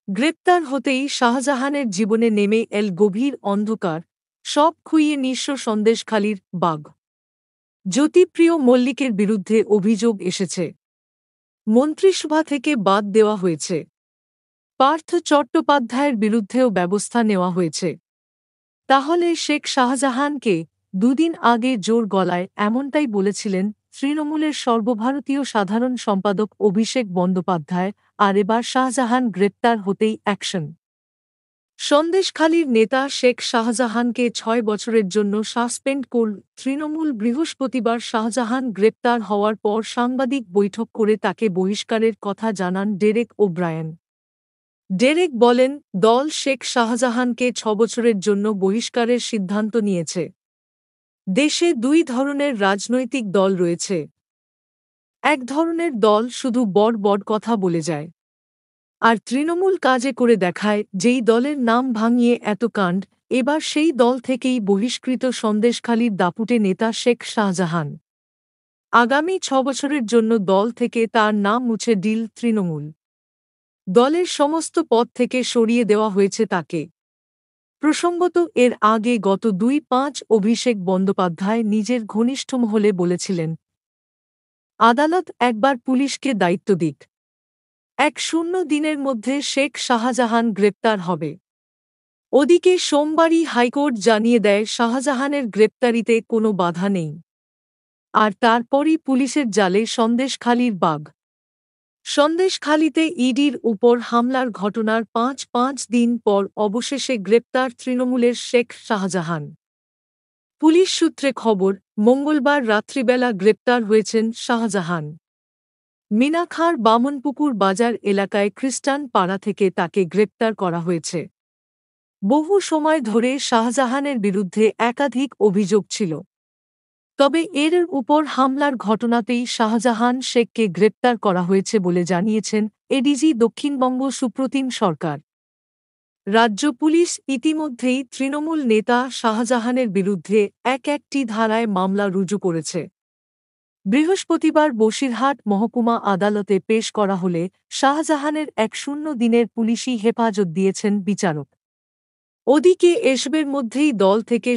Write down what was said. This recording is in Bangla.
গ্রেপ্তার হতেই শাহজাহানের জীবনে নেমে এল গভীর অন্ধকার, সব খুইয়ে নিঃস্ব সন্দেশখালির বাঘ। জ্যোতিপ্রিয় মল্লিকের বিরুদ্ধে অভিযোগ এসেছে, মন্ত্রিসভা থেকে বাদ দেওয়া হয়েছে। পার্থ চট্টোপাধ্যায়ের বিরুদ্ধেও ব্যবস্থা নেওয়া হয়েছে। তাহলে শেখ শাহজাহানকে দুদিন আগে জোর গলায় এমনটাই বলেছিলেন তৃণমূলের সর্বভারতীয় সাধারণ সম্পাদক অভিষেক বন্দ্যোপাধ্যায়, আর এবার শাহজাহান গ্রেপ্তার হতেই অ্যাকশন। সন্দেশখালির নেতা শেখ শাহজাহানকে ৬ বছরের জন্য সাসপেন্ড করল তৃণমূল। বৃহস্পতিবার শাহজাহান গ্রেপ্তার হওয়ার পর সাংবাদিক বৈঠক করে তাকে বহিষ্কারের কথা জানান ডেরেক ওব্রায়েন। ডেরেক বলেন, দল শেখ শাহজাহানকে ৬ বছরের জন্য বহিষ্কারের সিদ্ধান্ত নিয়েছে। দেশে দুই ধরনের রাজনৈতিক দল রয়েছে। এক ধরনের দল শুধু বড় বড় কথা বলে যায়, আর তৃণমূল কাজে করে দেখায়। যেই দলের নাম ভাঙিয়ে এত কাণ্ড, এবার সেই দল থেকেই বহিষ্কৃত সন্দেশখালির দাপুটে নেতা শেখ শাহজাহান। আগামী ৬ বছরের জন্য দল থেকে তার নাম মুছে দিল তৃণমূল। দলের সমস্ত পদ থেকে সরিয়ে দেওয়া হয়েছে তাকে। প্রসঙ্গত, এর আগে গত ২-৫ অভিষেক বন্দ্যোপাধ্যায় নিজের ঘনিষ্ঠ মহলে বলেছিলেন, আদালত একবার পুলিশকে দায়িত্ব দিক, ১০ দিনের মধ্যে শেখ শাহজাহান গ্রেপ্তার হবে। ওদিকে সোমবারই হাইকোর্ট জানিয়ে দেয় শাহজাহানের গ্রেপ্তারিতে কোনো বাধা নেই। আর তারপরই পুলিশের জালে সন্দেশখালির বাঘ। সন্দেশখালিতে ইডির উপর হামলার ঘটনার ৫ দিন পর অবশেষে গ্রেপ্তার তৃণমূলের শেখ শাহজাহান। পুলিশ সূত্রে খবর, মঙ্গলবার রাত্রিবেলা গ্রেপ্তার হয়েছেন শাহজাহান। মিনাখার বামনপুকুর বাজার এলাকায় খ্রিস্টান পাড়া থেকে তাকে গ্রেপ্তার করা হয়েছে। বহু সময় ধরে শাহজাহানের বিরুদ্ধে একাধিক অভিযোগ ছিল, তবে এর উপর হামলার ঘটনাতেই শাহজাহান শেখকে গ্রেপ্তার করা হয়েছে বলে জানিয়েছেন এডিজি দক্ষিণবঙ্গ সুপ্রতিম সরকার। রাজ্য পুলিশ ইতিমধ্যেই তৃণমূল নেতা শাহজাহানের বিরুদ্ধে একটি ধারায় মামলা রুজু করেছে। বৃহস্পতিবার বসিরহাট মহকুমা আদালতে পেশ করা হলে শাহজাহানের ১০ দিনের পুলিশি হেফাজত দিয়েছেন বিচারক। ওদিকে এসবের মধ্যেই দল থেকে